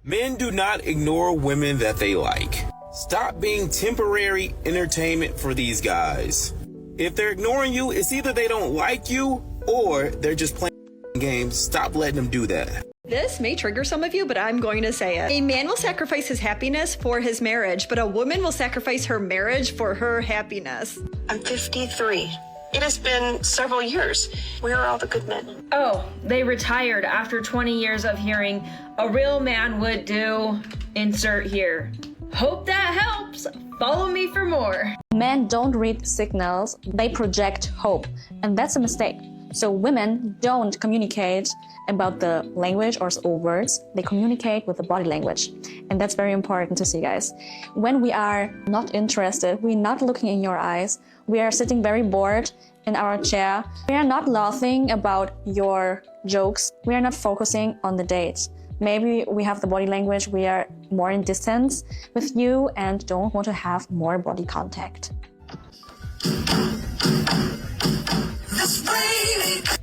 Men do not ignore women that they like. Stop being temporary entertainment for these guys. If they're ignoring you, it's either they don't like you or they're just playing games. Stop letting them do that. This may trigger some of you, but I'm going to say it. A man will sacrifice his happiness for his marriage, but a woman will sacrifice her marriage for her happiness. I'm 53. It has been several years. Where are all the good men? Oh, they retired after 20 years of hearing a real man would do, insert here. Hope that helps. Follow me for more. Men don't read signals, they project hope, and that's a mistake. So women don't communicate about the language or words, they communicate with the body language. And that's very important to see, guys. When we are not interested, we're not looking in your eyes, we are sitting very bored in our chair, we are not laughing about your jokes, we are not focusing on the date. Maybe we have the body language, we are more in distance with you and don't want to have more body contact.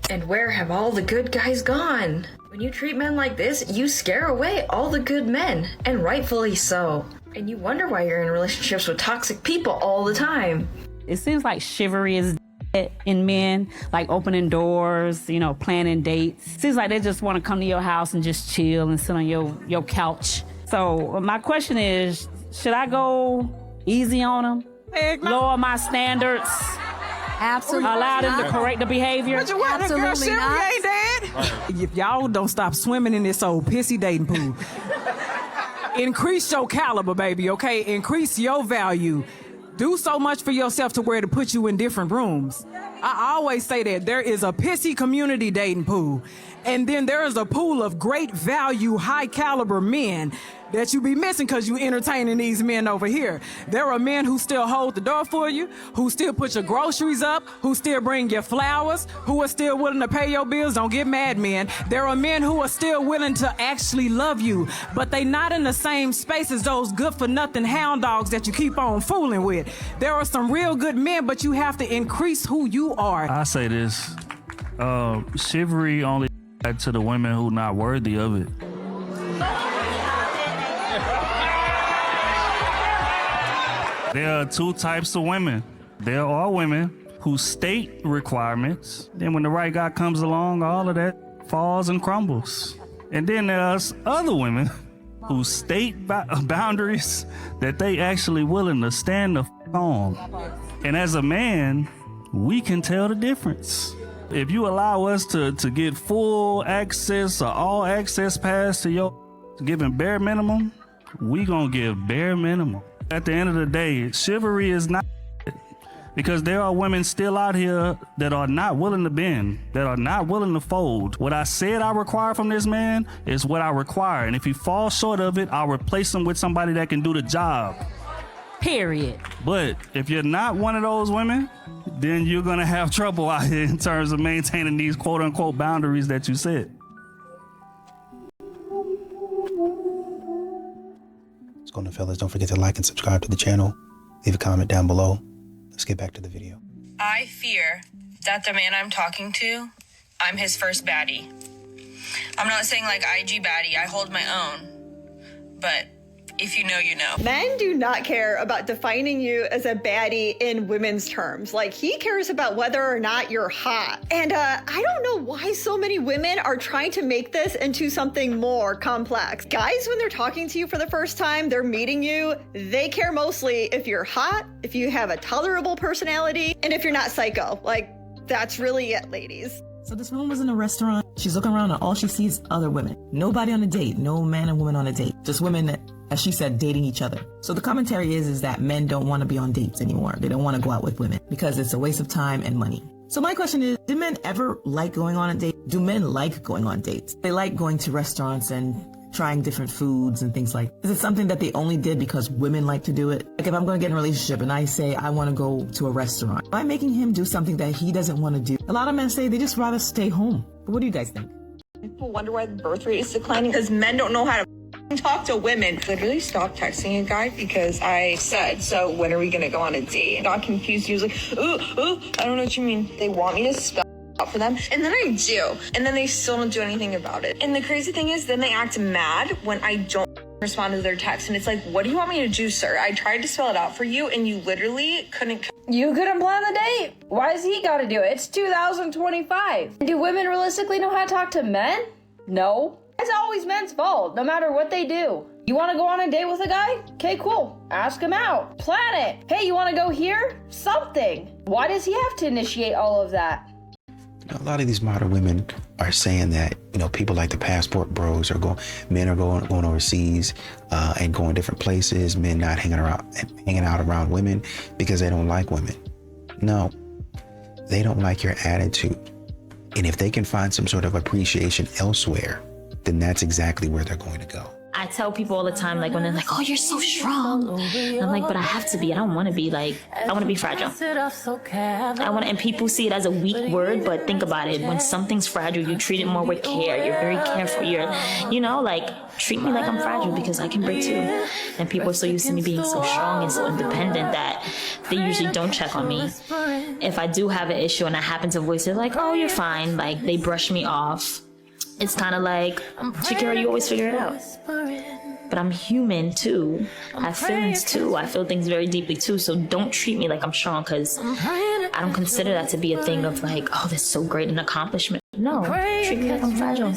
And where have all the good guys gone? When you treat men like this, you scare away all the good men, and rightfully so. And you wonder why you're in relationships with toxic people all the time. It seems like chivalry is dead in men, like opening doors, you know, planning dates. Seems like they just want to come to your house and just chill and sit on your couch. So my question is, should I go easy on them? Lower my standards? Absolutely. Allow them to correct the behavior? Absolutely not. Ain't dead. If y'all don't stop swimming in this old pissy dating pool, increase your caliber, baby, okay? Increase your value. Do so much for yourself to where to put you in different rooms. I always say that there is a pissy community dating pool, and then there is a pool of great value, high caliber men that you be missing because you entertaining these men over here. There are men who still hold the door for you, who still put your groceries up, who still bring you flowers, who are still willing to pay your bills. Don't get mad, men. There are men who are still willing to actually love you, but they not in the same space as those good-for-nothing hound dogs that you keep on fooling with. There are some real good men, but you have to increase who you are. I say this, chivalry only to the women who not worthy of it. There are two types of women. There are women who state requirements. Then when the right guy comes along, all of that falls and crumbles. And then there's other women who state boundaries that they actually willing to stand the on. And as a man, we can tell the difference. If you allow us to get full access or all access pass to your giving bare minimum, we gonna give bare minimum. At the end of the day, chivalry is not it, because there are women still out here that are not willing to bend, that are not willing to fold. What I said I require from this man is what I require, and if he falls short of it, I'll replace him with somebody that can do the job. Period. But if you're not one of those women, then you're gonna have trouble out here in terms of maintaining these quote-unquote boundaries that you set. What's going on, fellas? Don't forget to like and subscribe to the channel. Leave a comment down below. Let's get back to the video. I fear that the man I'm talking to, I'm his first baddie. I'm not saying like IG baddie, I hold my own. But if you know, you know. Men do not care about defining you as a baddie in women's terms. Like, he cares about whether or not you're hot. And I don't know why so many women are trying to make this into something more complex. Guys, when they're talking to you for the first time, they're meeting you, they care mostly if you're hot, if you have a tolerable personality, and if you're not psycho. Like, that's really it, ladies. So this woman was in a restaurant. She's looking around and all she sees other women. Nobody on a date. No man and woman on a date. Just women that, as she said, dating each other. So the commentary is that men don't want to be on dates anymore. They don't want to go out with women because it's a waste of time and money. So my question is, do men ever like going on a date? Do men like going on dates? They like going to restaurants and trying different foods and things like that. Is it something that they only did because women like to do it? Like if I'm going to get in a relationship and I say I want to go to a restaurant, am I making him do something that he doesn't want to do? A lot of men say they just rather stay home. But what do you guys think? People wonder why the birth rate is declining because men don't know how to talk to women. Literally stopped texting a guy because I said, so when are we going to go on a date? Got confused. He was like, ooh, I don't know what you mean. They want me to spell for them, and then I do, and then they still don't do anything about it. And the crazy thing is, then they act mad when I don't respond to their text, and it's like, what do you want me to do, sir? I tried to spell it out for you, and you literally couldn't. You couldn't plan the date. Why does he gotta do it? It's 2025. Do women realistically know how to talk to men? No. It's always men's fault, no matter what they do. You want to go on a date with a guy? Okay, cool. Ask him out. Plan it. Hey, you want to go here? Something. Why does he have to initiate all of that? A lot of these modern women are saying that, people like the passport bros men are going overseas and going different places, men not hanging out around women because they don't like women. No, they don't like your attitude. And if they can find some sort of appreciation elsewhere, then that's exactly where they're going to go. I tell people all the time, like when they're like, oh, you're so strong. And I'm like, but I have to be. I don't want to be I want to be fragile. And people see it as a weak word, but think about it. When something's fragile, you treat it more with care. You're very careful. Treat me like I'm fragile because I can break too. And people are so used to me being so strong and so independent that they usually don't check on me. If I do have an issue and I happen to voice it, like, oh, you're fine. Like, they brush me off. It's kind of like, Shakira, you always figure it out. But I'm human too. I have feelings too. I feel things very deeply too. So don't treat me like I'm strong, because I don't consider that to be a thing of like, oh, that's so great an accomplishment. No, treat me like I'm fragile.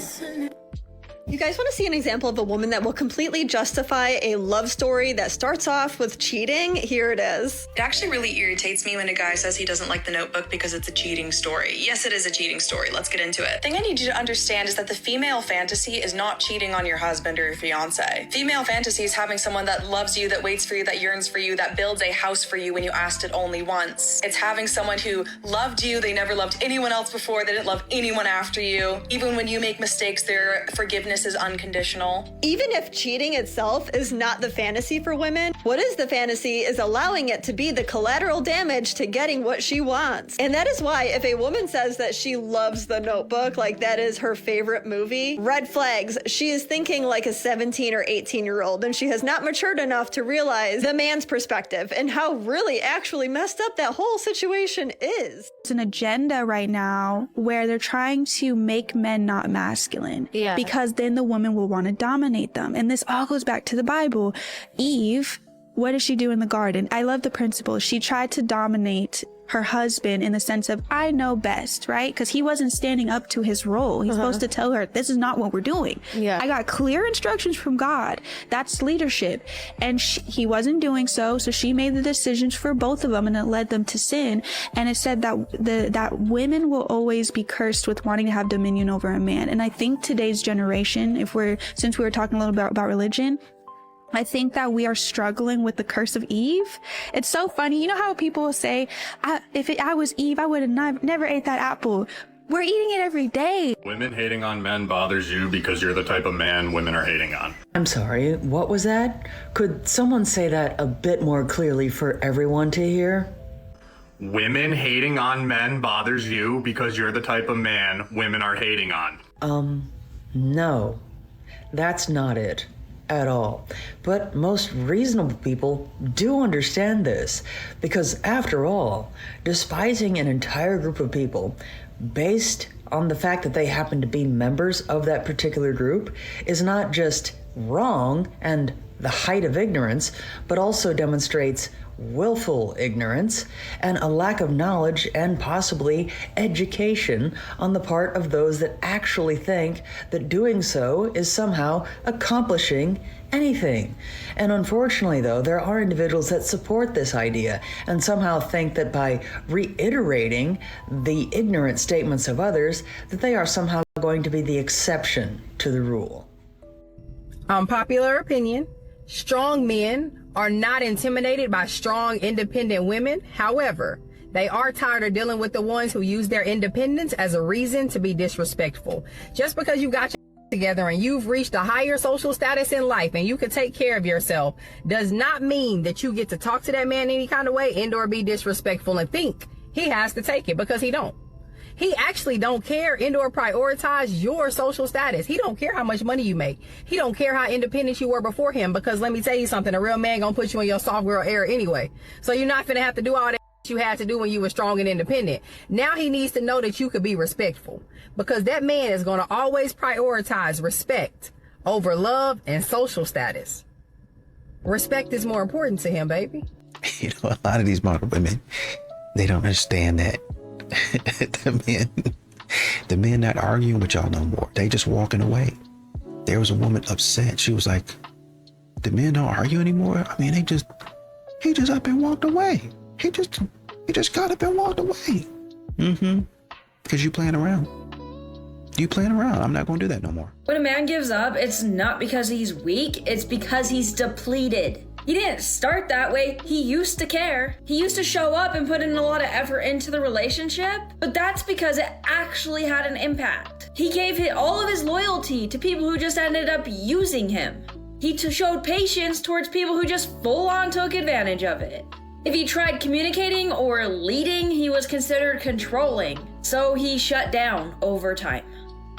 You guys want to see an example of a woman that will completely justify a love story that starts off with cheating? Here it is. It actually really irritates me when a guy says he doesn't like The Notebook because it's a cheating story. Yes, it is a cheating story. Let's get into it. The thing I need you to understand is that the female fantasy is not cheating on your husband or your fiance. Female fantasy is having someone that loves you, that waits for you, that yearns for you, that builds a house for you when you asked it only once. It's having someone who loved you, they never loved anyone else before, they didn't love anyone after you. Even when you make mistakes, their forgiveness is unconditional. Even if cheating itself is not the fantasy for women, what is the fantasy is allowing it to be the collateral damage to getting what she wants. And that is why if a woman says that she loves The Notebook, like that is her favorite movie, red flags. She is thinking like a 17 or 18-year-old, and she has not matured enough to realize the man's perspective and how really actually messed up that whole situation is. It's an agenda right now where they're trying to make men not masculine, because then the woman will want to dominate them. And this all goes back to the Bible. Eve, what does she do in the garden? I love the principle. She tried to dominate her husband in the sense of, I know best, right? Because he wasn't standing up to his role. He's supposed to tell her, this is not what we're doing. I got clear instructions from God. That's leadership. And he wasn't doing so. So she made the decisions for both of them, and it led them to sin. And it said that that women will always be cursed with wanting to have dominion over a man. And I think today's generation, since we were talking a little bit about religion, I think that we are struggling with the curse of Eve. It's so funny. You know how people say, if I was Eve, I would have never ate that apple. We're eating it every day. Women hating on men bothers you because you're the type of man women are hating on. I'm sorry, what was that? Could someone say that a bit more clearly for everyone to hear? Women hating on men bothers you because you're the type of man women are hating on. No, that's not it. At all. But most reasonable people do understand this, because after all, despising an entire group of people based on the fact that they happen to be members of that particular group is not just wrong and the height of ignorance, but also demonstrates willful ignorance and a lack of knowledge and possibly education on the part of those that actually think that doing so is somehow accomplishing anything. And unfortunately, though, there are individuals that support this idea and somehow think that by reiterating the ignorant statements of others, that they are somehow going to be the exception to the rule. Unpopular opinion: strong men are not intimidated by strong, independent women. However, they are tired of dealing with the ones who use their independence as a reason to be disrespectful. Just because you got your together and you've reached a higher social status in life and you can take care of yourself does not mean that you get to talk to that man any kind of way and or be disrespectful and think he has to take it, because he don't. He actually don't care and or prioritize your social status. He don't care how much money you make. He don't care how independent you were before him, because let me tell you something, a real man gonna put you in your soft girl era anyway. So you're not gonna have to do all that you had to do when you were strong and independent. Now he needs to know that you could be respectful, because that man is going to always prioritize respect over love and social status. Respect is more important to him, baby. You know, a lot of these modern women, they don't understand that the men not arguing with y'all no more. They just walking away. There was a woman upset. She was like, the men don't argue anymore. I mean, he just up and walked away. He just got up and walked away. Because you playing around. You playing around. I'm not going to do that no more. When a man gives up, it's not because he's weak, it's because he's depleted. He didn't start that way. He used to care. He used to show up and put in a lot of effort into the relationship, but that's because it actually had an impact. He gave all of his loyalty to people who just ended up using him. He showed patience towards people who just full on took advantage of it. If he tried communicating or leading, he was considered controlling, so he shut down over time.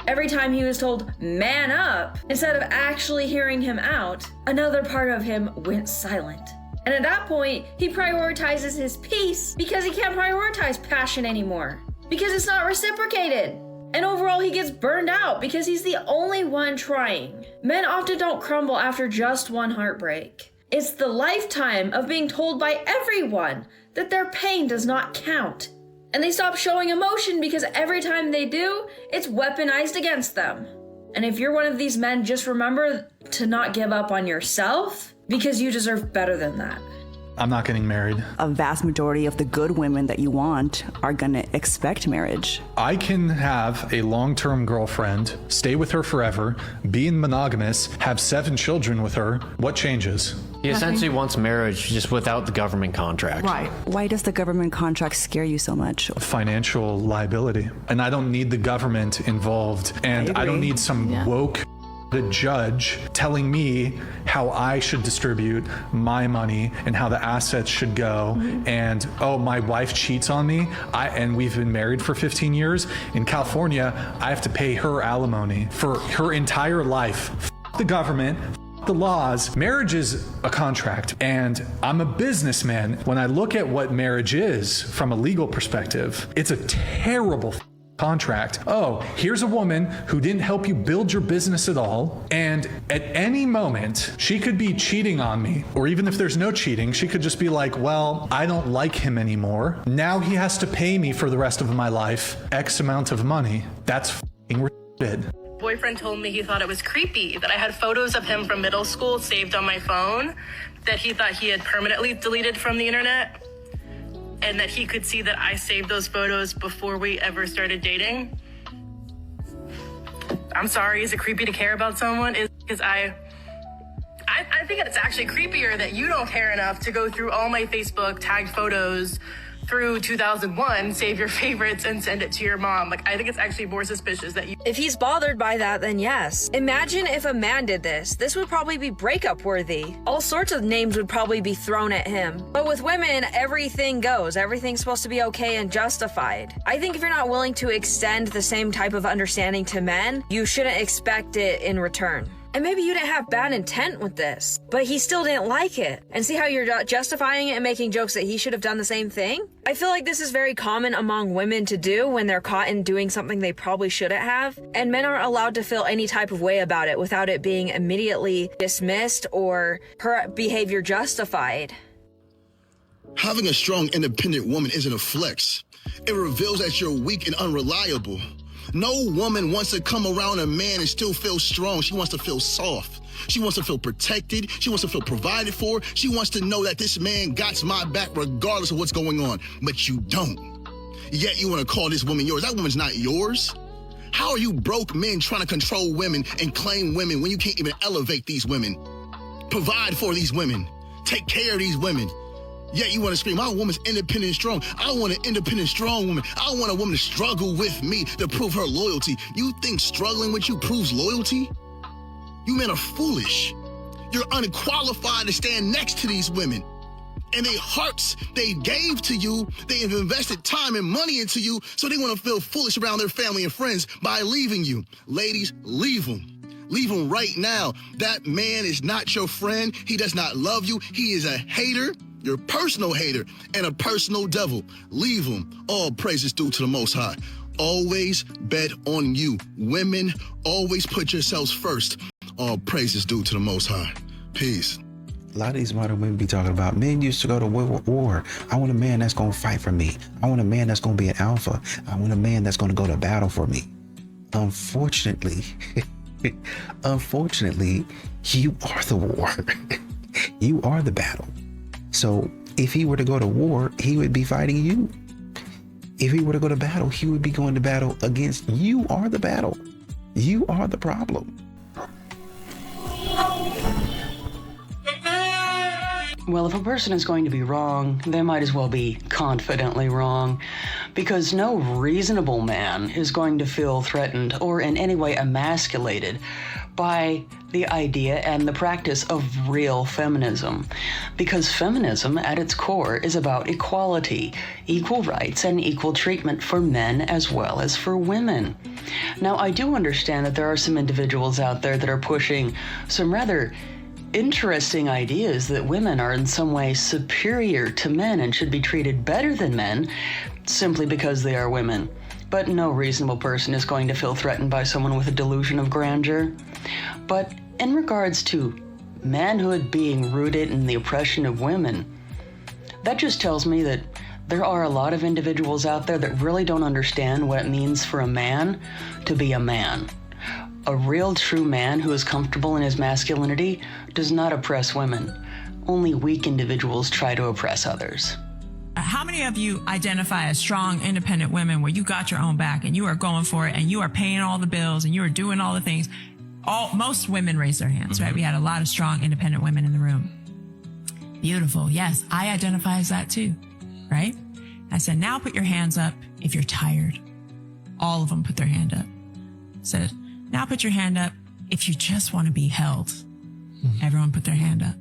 Every time he was told, man up, instead of actually hearing him out, another part of him went silent. And at that point, he prioritizes his peace because he can't prioritize passion anymore, because it's not reciprocated. And overall, he gets burned out because he's the only one trying. Men often don't crumble after just one heartbreak. It's the lifetime of being told by everyone that their pain does not count. And they stop showing emotion because every time they do, it's weaponized against them. And if you're one of these men, just remember to not give up on yourself, because you deserve better than that. I'm not getting married. A vast majority of the good women that you want are gonna expect marriage. I can have a long-term girlfriend, stay with her forever, be monogamous, have 7 children with her. What changes? He essentially wants marriage just without the government contract. Right. Why does the government contract scare you so much? Financial liability. And I don't need the government involved. And I don't need some woke the judge telling me how I should distribute my money and how the assets should go. And oh, my wife cheats on me, and we've been married for 15 years. In California, I have to pay her alimony for her entire life. F the government, f the laws. Marriage is a contract, and I'm a businessman. When I look at what marriage is from a legal perspective, it's a terrible contract. Oh, here's a woman who didn't help you build your business at all, and at any moment she could be cheating on me, or even if there's no cheating, she could just be like, well, I don't like him anymore. Now he has to pay me for the rest of my life X amount of money. That's f***ing retarded. Boyfriend told me he thought it was creepy that I had photos of him from middle school saved on my phone that he thought he had permanently deleted from the internet, and that he could see that I saved those photos before we ever started dating. I'm sorry, is it creepy to care about someone? Because I think it's actually creepier that you don't care enough to go through all my Facebook tagged photos through 2001, save your favorites, and send it to your mom. Like, I think it's actually more suspicious that you... If he's bothered by that, then yes. Imagine if a man did this. This would probably be breakup worthy. All sorts of names would probably be thrown at him. But with women, everything goes. Everything's supposed to be okay and justified. I think if you're not willing to extend the same type of understanding to men, you shouldn't expect it in return. And maybe you didn't have bad intent with this, but he still didn't like it. And see how you're justifying it and making jokes that he should have done the same thing? I feel like this is very common among women to do when they're caught in doing something they probably shouldn't have. And men aren't allowed to feel any type of way about it without it being immediately dismissed or her behavior justified. Having a strong, independent woman isn't a flex. It reveals that you're weak and unreliable. No woman wants to come around a man and still feel strong. She wants to feel soft. She wants to feel protected. She wants to feel provided for. She wants to know that this man got my back regardless of what's going on. But you don't. Yet you want to call this woman yours. That woman's not yours. How are you broke men trying to control women and claim women when you can't even elevate these women? Provide for these women. Take care of these women. Yet you want to scream, my woman's independent and strong. I want an independent, strong woman. I want a woman to struggle with me to prove her loyalty. You think struggling with you proves loyalty? You men are foolish. You're unqualified to stand next to these women. And their hearts they gave to you, they have invested time and money into you, so they want to feel foolish around their family and friends by leaving you. Ladies, leave them. Leave him right now. That man is not your friend. He does not love you. He is a hater. your personal hater, and a personal devil. Leave them. All praises due to the Most High. Always bet on you. Women, always put yourselves first. All praises due to the Most High. Peace. A lot of these modern women be talking about men used to go to war. I want a man that's going to fight for me. I want a man that's going to be an alpha. I want a man that's going to go to battle for me. Unfortunately, you are the war. You are the battle. So if he were to go to war, he would be fighting you. If he were to go to battle, he would be going to battle against you. Are the battle. You are the problem. Well, if a person is going to be wrong, they might as well be confidently wrong, because no reasonable man is going to feel threatened or in any way emasculated by the idea and the practice of real feminism, because feminism at its core is about equality, equal rights, and equal treatment for men as well as for women. Now, I do understand that there are some individuals out there that are pushing some rather interesting ideas that women are in some way superior to men and should be treated better than men simply because they are women. But no reasonable person is going to feel threatened by someone with a delusion of grandeur. But in regards to manhood being rooted in the oppression of women, that just tells me that there are a lot of individuals out there that really don't understand what it means for a man to be a man. A real true man who is comfortable in his masculinity does not oppress women. Only weak individuals try to oppress others. How many of you identify as strong, independent women where you got your own back and you are going for it and you are paying all the bills and you are doing all the things? Most women raised their hands, right? We had a lot of strong, independent women in the room. Beautiful. Yes, I identify as that too, right? I said, now put your hands up if you're tired. All of them put their hand up. Said, now put your hand up if you just want to be held. Everyone put their hand up.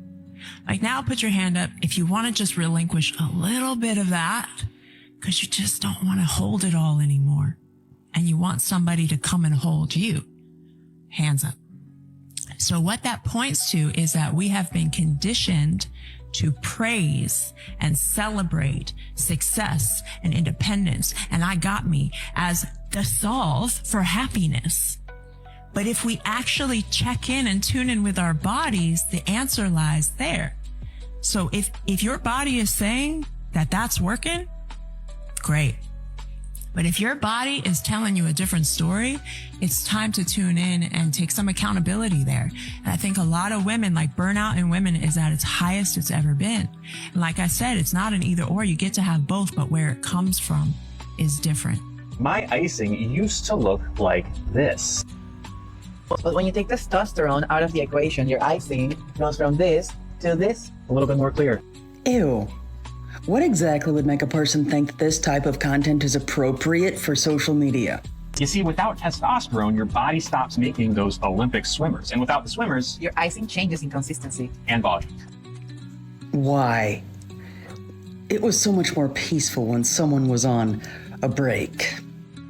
Like, now put your hand up if you want to just relinquish a little bit of that because you just don't want to hold it all anymore. And you want somebody to come and hold you. Hands up. So what that points to is that we have been conditioned to praise and celebrate success and independence and I got me as the solve for happiness. But if we actually check in and tune in with our bodies, the answer lies there. So if your body is saying that that's working, great. But if your body is telling you a different story, it's time to tune in and take some accountability there. And I think a lot of women, like burnout in women is at its highest it's ever been. And like I said, it's not an either or. You get to have both, but where it comes from is different. My icing used to look like this. But when you take testosterone out of the equation, your icing goes from this to this. A little bit more clear. Ew. What exactly would make a person think that this type of content is appropriate for social media? You see, without testosterone, your body stops making those Olympic swimmers. And without the swimmers, your icing changes in consistency and volume. Why? It was so much more peaceful when someone was on a break.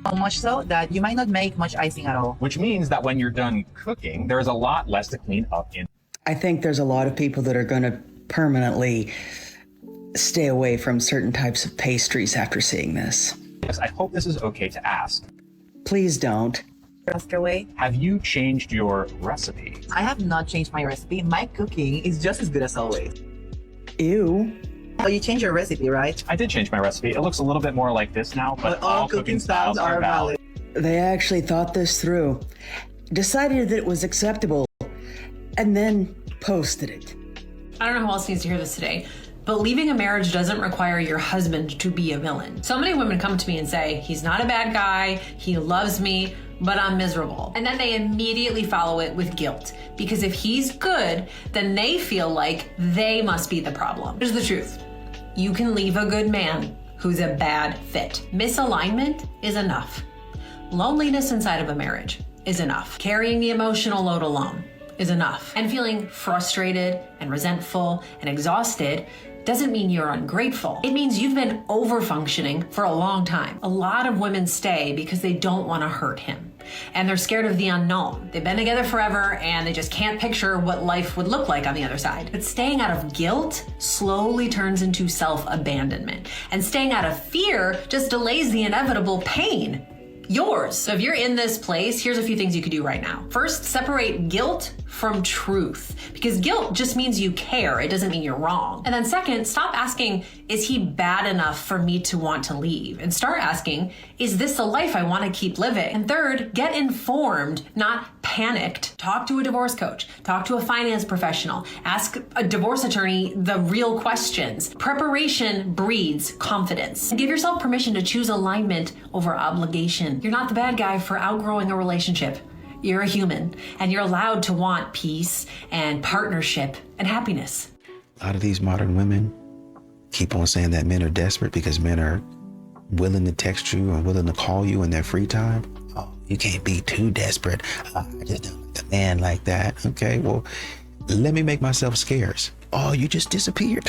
So much so that you might not make much icing at all. Which means that when you're done cooking, there's a lot less to clean up in. I think there's a lot of people that are going to permanently stay away from certain types of pastries after seeing this. Yes, I hope this is okay to ask. Please don't. Ask away. Have you changed your recipe? I have not changed my recipe. My cooking is just as good as always. Ew. Oh, you changed your recipe, right? I did change my recipe. It looks a little bit more like this now, but all cooking styles are valid. They actually thought this through, decided that it was acceptable, and then posted it. I don't know who else needs to hear this today, but leaving a marriage doesn't require your husband to be a villain. So many women come to me and say, he's not a bad guy, he loves me, but I'm miserable. And then they immediately follow it with guilt. Because if he's good, then they feel like they must be the problem. Here's the truth. You can leave a good man who's a bad fit. Misalignment is enough. Loneliness inside of a marriage is enough. Carrying the emotional load alone is enough. And feeling frustrated and resentful and exhausted doesn't mean you're ungrateful. It means you've been over-functioning for a long time. A lot of women stay because they don't want to hurt him. and they're scared of the unknown. They've been together forever and they just can't picture what life would look like on the other side. But staying out of guilt slowly turns into self-abandonment, and staying out of fear just delays the inevitable pain. Yours. So if you're in this place, here's a few things you could do right now. First, separate guilt from truth, because guilt just means you care. It doesn't mean you're wrong. And then second, stop asking, is he bad enough for me to want to leave? And start asking, is this a life I want to keep living? And third, get informed, not panicked. Talk to a divorce coach, talk to a finance professional, ask a divorce attorney the real questions. Preparation breeds confidence. And give yourself permission to choose alignment over obligation. You're not the bad guy for outgrowing a relationship. You're a human, and you're allowed to want peace and partnership and happiness. A lot of these modern women keep on saying that men are desperate because men are willing to text you or willing to call you in their free time. Oh, you can't be too desperate. I just don't like a man like that. Okay, well, let me make myself scarce. Oh, you just disappeared.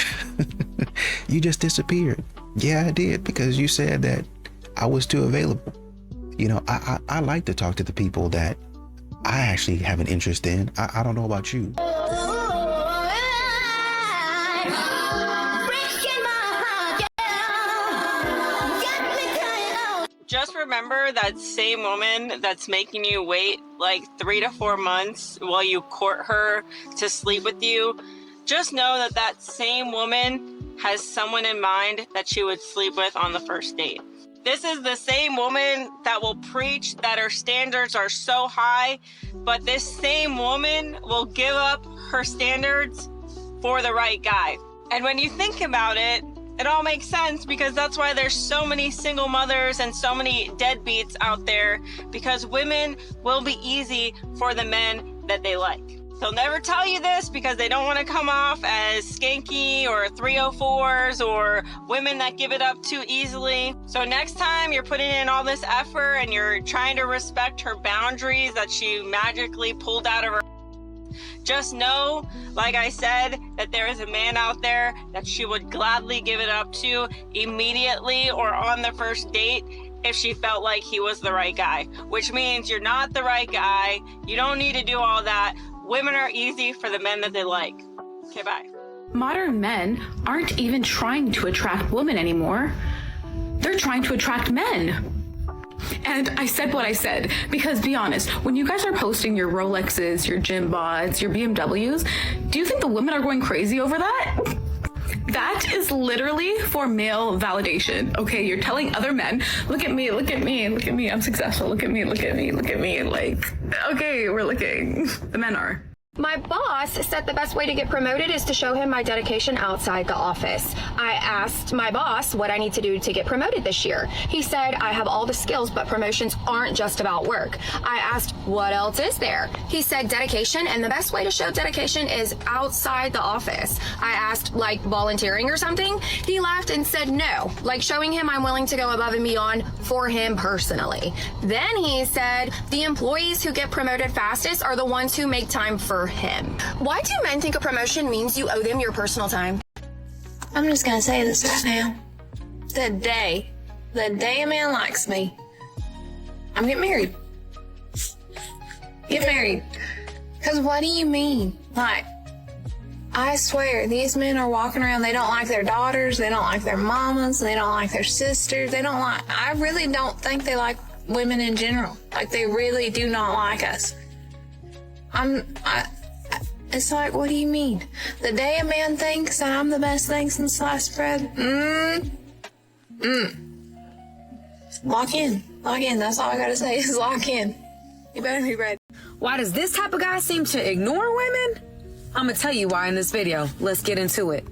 You just disappeared. Yeah, I did, because you said that I was too available. You know, I like to talk to the people that I actually have an interest in. I don't know about you. Just remember that same woman that's making you wait like 3 to 4 months while you court her to sleep with you. Just know that that same woman has someone in mind that she would sleep with on the first date. This is the same woman that will preach that her standards are so high, but this same woman will give up her standards for the right guy. And when you think about it, it all makes sense, because that's why there's so many single mothers and so many deadbeats out there, because women will be easy for the men that they like. They'll never tell you this because they don't want to come off as skanky or 304s or women that give it up too easily. So next time you're putting in all this effort and you're trying to respect her boundaries that she magically pulled out of her, just know, like I said, that there is a man out there that she would gladly give it up to immediately or on the first date if she felt like he was the right guy, which means you're not the right guy. You don't need to do all that. Women are easy for the men that they like. Okay, bye. Modern men aren't even trying to attract women anymore. They're trying to attract men. And I said what I said, because be honest, when you guys are posting your Rolexes, your gym bods, your BMWs, do you think the women are going crazy over that? That is literally for male validation. Okay, you're telling other men, look at me, look at me, look at me, I'm successful, look at me, look at me, look at me. Like, okay, we're looking. The men are. My boss said the best way to get promoted is to show him my dedication outside the office. I asked my boss what I need to do to get promoted this year. He said I have all the skills, but promotions aren't just about work. I asked, what else is there? He said dedication, and the best way to show dedication is outside the office. I asked, like volunteering or something? He laughed and said no, like showing him I'm willing to go above and beyond for him personally. Then he said the employees who get promoted fastest are the ones who make time for him. Why do men think a promotion means you owe them your personal time? I'm just gonna say this right now. The day a man likes me, I'm getting married. Get married. Because what do you mean? Like, I swear, these men are walking around, they don't like their daughters, they don't like their mamas, they don't like their sisters, I really don't think they like women in general. Like, they really do not like us. It's like, what do you mean? The day a man thinks that I'm the best thing since sliced bread, lock in. That's all I gotta say is lock in. You better be ready. Why does this type of guy seem to ignore women? I'm gonna tell you why in this video. Let's get into it.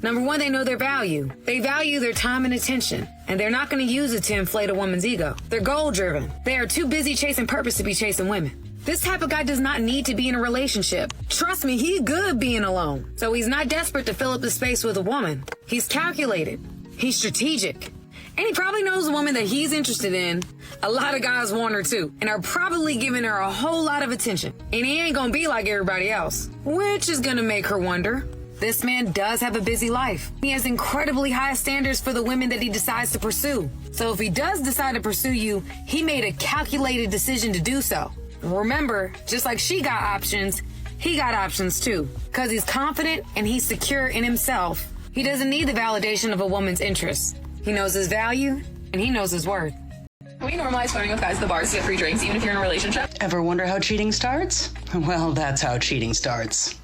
Number one, they know their value. They value their time and attention, and they're not gonna use it to inflate a woman's ego. They're goal-driven. They are too busy chasing purpose to be chasing women. This type of guy does not need to be in a relationship. Trust me, he's good being alone. So he's not desperate to fill up the space with a woman. He's calculated. He's strategic. And he probably knows the woman that he's interested in. A lot of guys want her too, and are probably giving her a whole lot of attention. And he ain't gonna be like everybody else, which is gonna make her wonder, This man does have a busy life. He has incredibly high standards for the women that he decides to pursue. So if he does decide to pursue you, he made a calculated decision to do so. Remember, just like she got options, he got options too. Because he's confident and he's secure in himself. He doesn't need the validation of a woman's interests. He knows his value and he knows his worth. Can we normalize flirting with guys at the bars to get free drinks even if you're in a relationship? Ever wonder how cheating starts? Well, that's how cheating starts.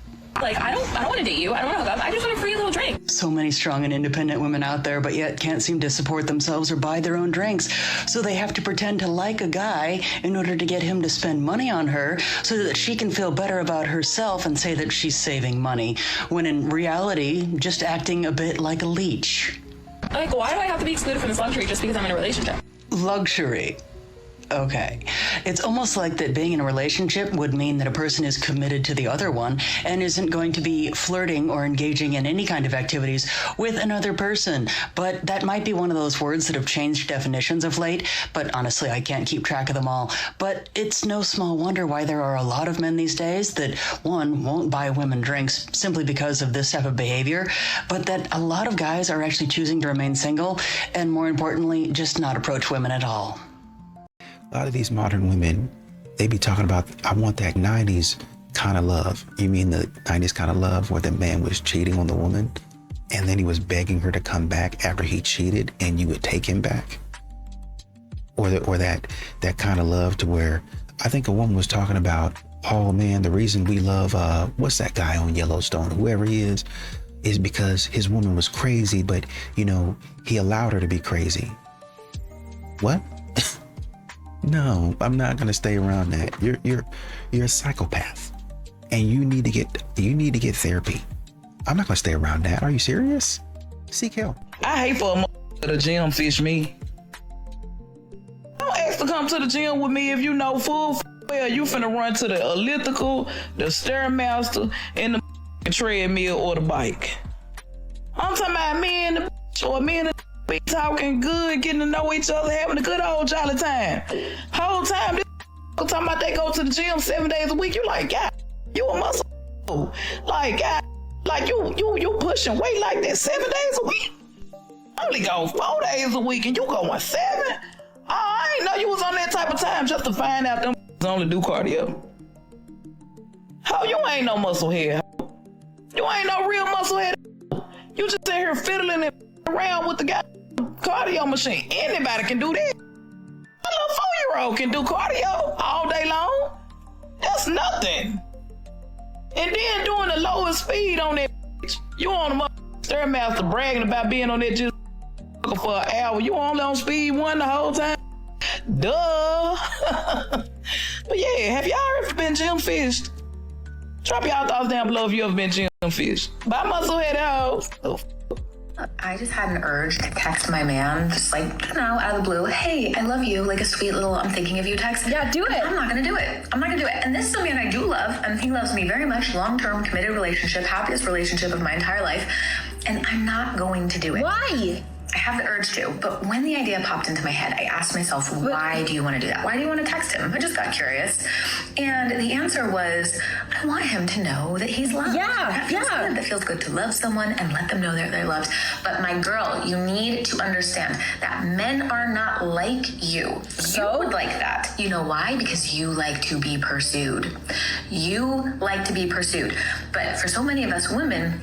Like, I don't want to date you. I don't want to hook up. I just want a free little drink. So many strong and independent women out there, but yet can't seem to support themselves or buy their own drinks. So they have to pretend to like a guy in order to get him to spend money on her so that she can feel better about herself and say that she's saving money, when in reality, just acting a bit like a leech. Like, why do I have to be excluded from this luxury just because I'm in a relationship? Luxury. Okay. It's almost like that being in a relationship would mean that a person is committed to the other one and isn't going to be flirting or engaging in any kind of activities with another person. But that might be one of those words that have changed definitions of late, but honestly, I can't keep track of them all. But it's no small wonder why there are a lot of men these days that, one, won't buy women drinks simply because of this type of behavior, but that a lot of guys are actually choosing to remain single and, more importantly, just not approach women at all. A lot of these modern women, they be talking about, I want that 90s kind of love. You mean the 90s kind of love where the man was cheating on the woman and then he was begging her to come back after he cheated and you would take him back? Or that kind of love to where, I think a woman was talking about, oh man, the reason we love, what's that guy on Yellowstone, whoever he is because his woman was crazy, but he allowed her to be crazy. What? No, I'm not gonna stay around that. You're a psychopath, and you need to get therapy. I'm not gonna stay around that. Are you serious? Seek help. I hate for a motherfucker to gym fish me. Don't ask to come to the gym with me if you know full well you finna run to the elliptical, the stairmaster, and the treadmill or the bike. I'm talking about me and the or me and the be talking good, getting to know each other, having a good old jolly time. Whole time, this talking about they go to the gym 7 days a week. You like, God, you a muscle. Like, God, like you pushing weight like that 7 days a week. I only go 4 days a week and you going 7? Oh, I ain't know you was on that type of time just to find out them only do cardio. How you ain't no muscle head? You ain't no real muscle head. You just sit here fiddling it around with the guy cardio machine. Anybody can do that. A little 4-year-old can do cardio all day long. That's nothing. And then doing the lowest speed on that, you on the stairmaster bragging about being on that just for an hour. You only on speed 1 the whole time. Duh. But yeah, have y'all ever been gym fished? Drop y'all thoughts down below if you ever been gym fished. By musclehead hoes. I just had an urge to text my man, just like, out of the blue, hey, I love you, like a sweet little I'm thinking of you text. Yeah, do it. I'm not gonna do it. And this is a man I do love, and he loves me very much, long-term, committed relationship, happiest relationship of my entire life, and I'm not going to do it. Why? I have the urge to, but when the idea popped into my head, I asked myself, why do you want to do that? Why do you want to text him? I just got curious. And the answer was, I want him to know that he's loved. That feels good. That feels good to love someone and let them know that they're loved. But my girl, you need to understand that men are not like you. You would like that. You know why? Because you like to be pursued. You like to be pursued. But for so many of us women,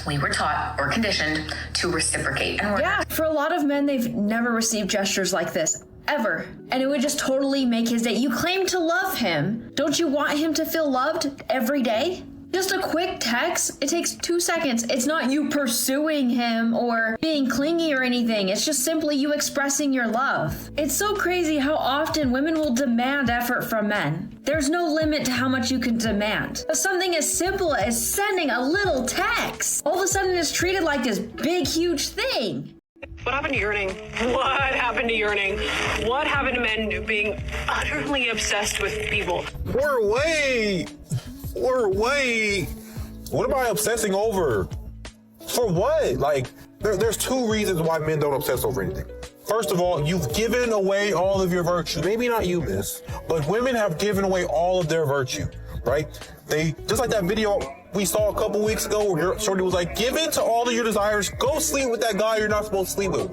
we were taught or conditioned to reciprocate. And for a lot of men, they've never received gestures like this, ever. And it would just totally make his day. You claim to love him. Don't you want him to feel loved every day? Just a quick text, it takes 2 seconds. It's not you pursuing him or being clingy or anything. It's just simply you expressing your love. It's so crazy how often women will demand effort from men. There's no limit to how much you can demand. But something as simple as sending a little text, all of a sudden is treated like this big, huge thing. What happened to yearning? What happened to yearning? What happened to men being utterly obsessed with people? Wait. What am I obsessing over? For what? Like, there's 2 reasons why men don't obsess over anything. First of all, you've given away all of your virtue. Maybe not you, miss, but women have given away all of their virtue, right? They, just like that video we saw a couple weeks ago where Shorty was like, give in to all of your desires, go sleep with that guy you're not supposed to sleep with.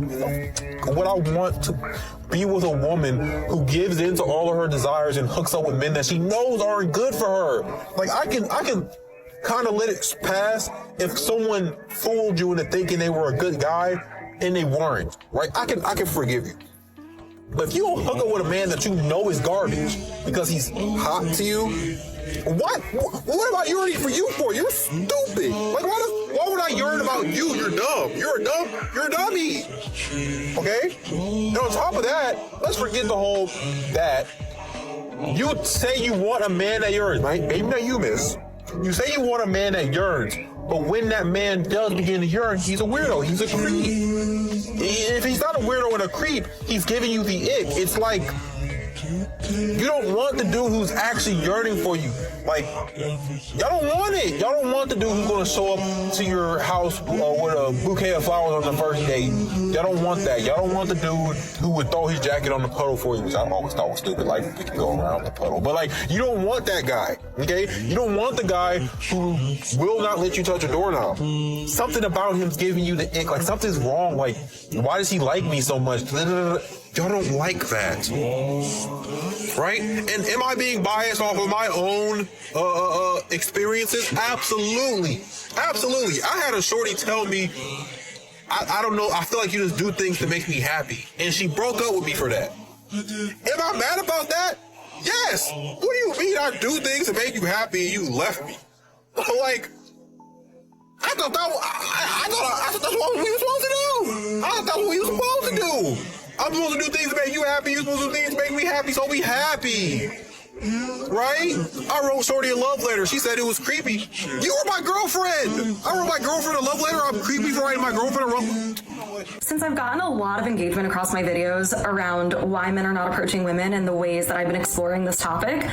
What I want to be with a woman who gives in to all of her desires and hooks up with men that she knows aren't good for her. Like, I can kind of let it pass if someone fooled you into thinking they were a good guy and they weren't, right? I can forgive you. But if you don't hook up with a man that you know is garbage because he's hot to you, what am I yearning for you for? You're stupid. Like, why would I yearn about you? You're dumb. You're a dummy. Okay? And on top of that, let's forget the whole that. You say you want a man that yearns, right? Maybe not you, miss. You say you want a man that yearns, but when that man does begin to yearn, he's a weirdo. He's a creep. If he's not a weirdo and a creep, he's giving you the ick. It's like, you don't want the dude who's actually yearning for you. Like, y'all don't want it. Y'all don't want the dude who's going to show up to your house with a bouquet of flowers on the first date. Y'all don't want that. Y'all don't want the dude who would throw his jacket on the puddle for you, which I always thought was stupid. Like, we can go around the puddle. But, like, you don't want that guy, okay? You don't want the guy who will not let you touch a doorknob. Something about him's giving you the ick. Like, something's wrong. Like, why does he like me so much? Y'all don't like that, right? And am I being biased off of my own experiences? Absolutely. I had a shorty tell me, I don't know, I feel like you just do things to make me happy. And she broke up with me for that. Am I mad about that? Yes. What do you mean I do things to make you happy and you left me? Like, I thought that's what we were supposed to do. I thought that's what we were supposed to do. I'm supposed to do things to make you happy. You're supposed to do things to make me happy, so be happy. Right? I wrote Shorty a love letter. She said it was creepy. You were my girlfriend. I wrote my girlfriend a love letter. I'm creepy for writing my girlfriend a love. Since I've gotten a lot of engagement across my videos around why men are not approaching women and the ways that I've been exploring this topic,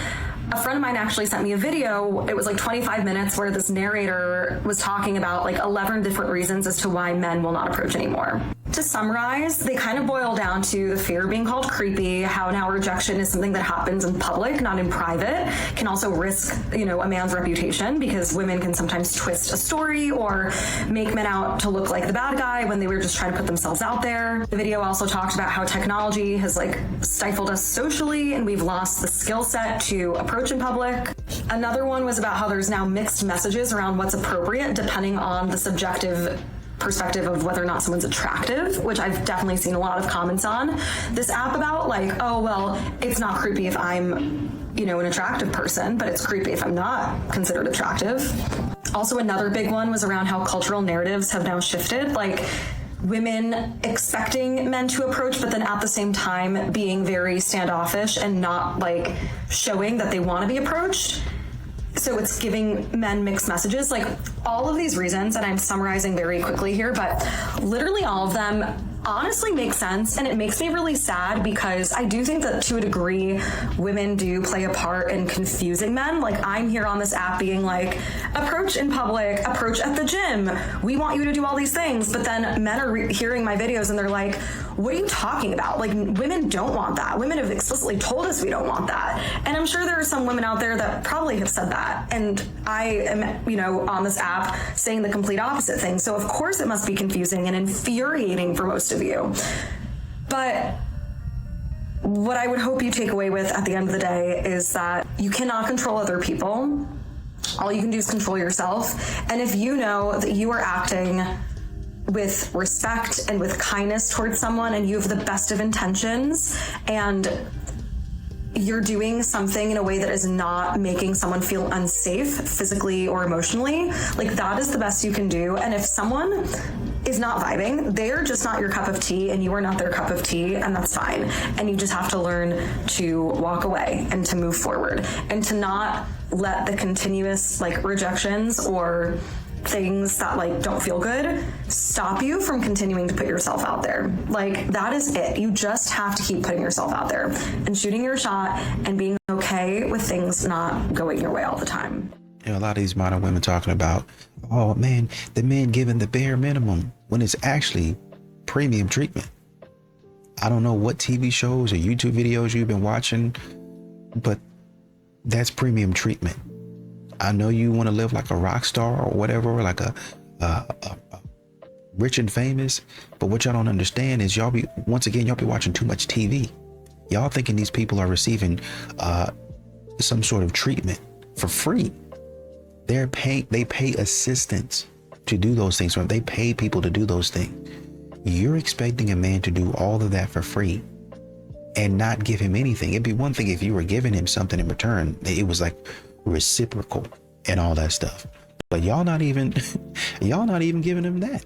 a friend of mine actually sent me a video. It was like 25 minutes where this narrator was talking about like 11 different reasons as to why men will not approach anymore. To summarize, they kind of boil down to the fear of being called creepy, how now rejection is something that happens in public, not in private, can also risk, a man's reputation because women can sometimes twist a story or make men out to look like the bad guy when they were just trying to put themselves out there. The video also talked about how technology has stifled us socially and we've lost the skill set to approach in public. Another one was about how there's now mixed messages around what's appropriate depending on the subjective perspective of whether or not someone's attractive, which I've definitely seen a lot of comments on this app about, like, oh, well, it's not creepy if I'm, an attractive person, but it's creepy if I'm not considered attractive. Also, another big one was around how cultural narratives have now shifted, like women expecting men to approach, but then at the same time being very standoffish and not showing that they want to be approached. So it's giving men mixed messages. Like, all of these reasons, and I'm summarizing very quickly here, but literally all of them honestly make sense, and it makes me really sad because I do think that to a degree women do play a part in confusing men. Like, I'm here on this app being like, approach in public, approach at the gym, we want you to do all these things, but then men are hearing my videos and they're like, what are you talking about? Like, women don't want that. Women have explicitly told us we don't want that. And I'm sure there are some women out there that probably have said that, and I am, on this app saying the complete opposite thing. So of course it must be confusing and infuriating for most of you. But what I would hope you take away with at the end of the day is that you cannot control other people. All you can do is control yourself. And if you know that you are acting with respect and with kindness towards someone and you have the best of intentions and you're doing something in a way that is not making someone feel unsafe physically or emotionally, that is the best you can do. And if someone is not vibing, they're just not your cup of tea and you are not their cup of tea, and that's fine. And you just have to learn to walk away and to move forward and to not let the continuous rejections or things that don't feel good stop you from continuing to put yourself out there. That is it. You just have to keep putting yourself out there and shooting your shot and being okay with things not going your way all the time. A lot of these modern women talking about, oh man, the men giving the bare minimum when it's actually premium treatment. I don't know what TV shows or YouTube videos you've been watching, but that's premium treatment. I know you want to live like a rock star or whatever, or like a rich and famous, but what y'all don't understand is y'all be watching too much TV. Y'all thinking these people are receiving some sort of treatment for free. They pay assistants to do those things. So they pay people to do those things. You're expecting a man to do all of that for free and not give him anything. It'd be one thing if you were giving him something in return. It was like reciprocal and all that stuff. But y'all not even giving him that.